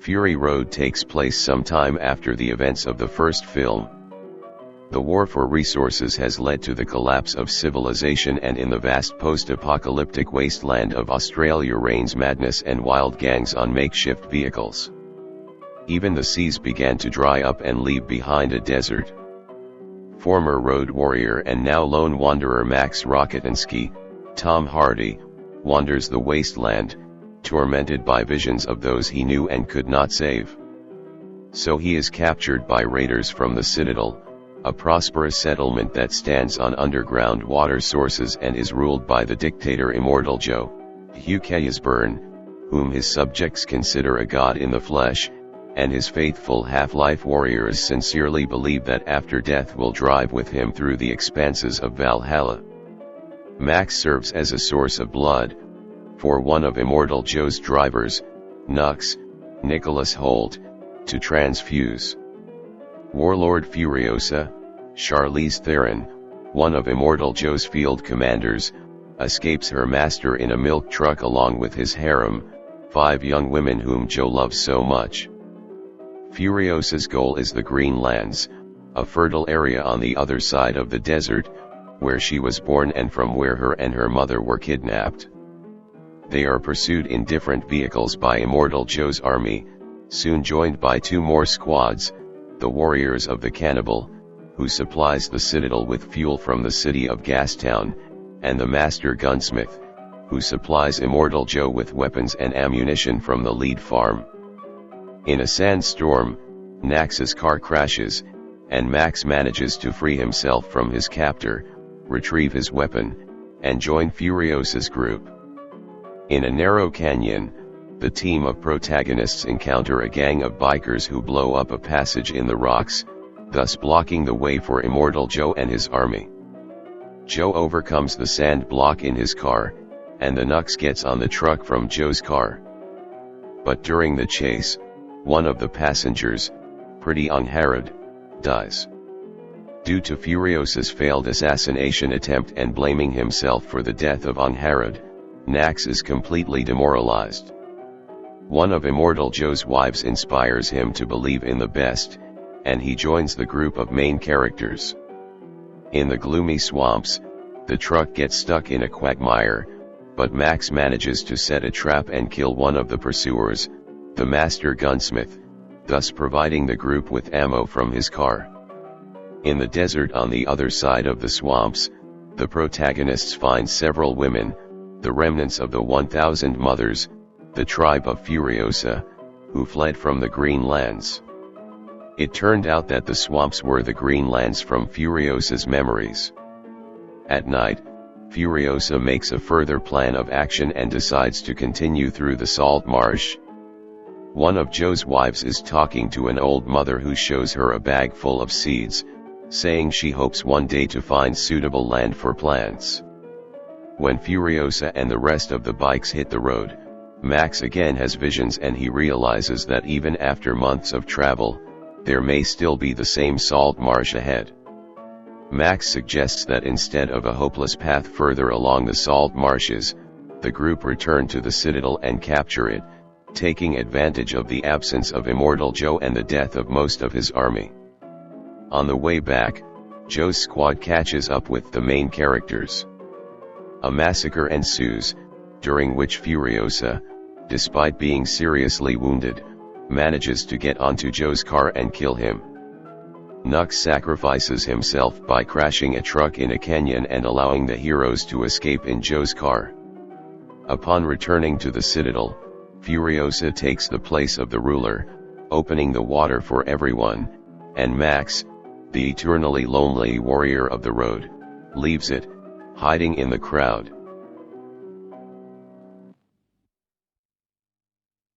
Fury Road takes place sometime after the events of the first film. The war for resources has led to the collapse of civilization, and in the vast post-apocalyptic wasteland of Australia reigns madness and wild gangs on makeshift vehicles. Even the seas began to dry up and leave behind a desert. Former road warrior and now lone wanderer Max Rokitansky, Tom Hardy, wanders the wasteland, tormented by visions of those he knew and could not save. So he is captured by raiders from the Citadel, a prosperous settlement that stands on underground water sources and is ruled by the dictator Immortal Joe, Hugh Keaysburn, whom his subjects consider a god in the flesh, and his faithful half-life warriors sincerely believe that after death will drive with him through the expanses of Valhalla. Max serves as a source of blood for one of Immortal Joe's drivers, Nux, Nicholas Hoult, to transfuse. Warlord Furiosa, Charlize Theron, one of Immortal Joe's field commanders, escapes her master in a milk truck along with his harem, 5 young women whom Joe loves so much. Furiosa's goal is the Green Lands, a fertile area on the other side of the desert, where she was born and from where her and her mother were kidnapped. They are pursued in different vehicles by Immortal Joe's army, soon joined by 2 more squads, the Warriors of the Cannibal, who supplies the Citadel with fuel from the city of Gastown, and the Master Gunsmith, who supplies Immortal Joe with weapons and ammunition from the lead farm. In a sandstorm, Nax's car crashes, and Max manages to free himself from his captor, retrieve his weapon, and join Furiosa's group. In a narrow canyon, the team of protagonists encounter a gang of bikers who blow up a passage in the rocks, thus blocking the way for Immortal Joe and his army. Joe overcomes the sand block in his car, and the Nux gets on the truck from Joe's car. But during the chase, one of the passengers, Pretty Angharad, dies. Due to Furiosa's failed assassination attempt and blaming himself for the death of Angharad, Nax is completely demoralized. One of Immortal Joe's wives inspires him to believe in the best, and he joins the group of main characters. In the gloomy swamps, the truck gets stuck in a quagmire, but Max manages to set a trap and kill one of the pursuers, the Master Gunsmith, thus providing the group with ammo from his car. In the desert on the other side of the swamps, the protagonists find several women, the remnants of the 1,000 mothers, the tribe of Furiosa, who fled from the Green Lands. It turned out that the swamps were the Green Lands from Furiosa's memories. At night, Furiosa makes a further plan of action and decides to continue through the salt marsh. One of Joe's wives is talking to an old mother who shows her a bag full of seeds, saying she hopes one day to find suitable land for plants. When Furiosa and the rest of the bikes hit the road, Max again has visions, and he realizes that even after months of travel, there may still be the same salt marsh ahead. Max suggests that instead of a hopeless path further along the salt marshes, the group return to the Citadel and capture it, taking advantage of the absence of Immortal Joe and the death of most of his army. On the way back, Joe's squad catches up with the main characters. A massacre ensues, during which Furiosa, despite being seriously wounded, manages to get onto Joe's car and kill him. Nux sacrifices himself by crashing a truck in a canyon and allowing the heroes to escape in Joe's car. Upon returning to the Citadel, Furiosa takes the place of the ruler, opening the water for everyone, and Max, the eternally lonely warrior of the road, leaves it, hiding in the crowd.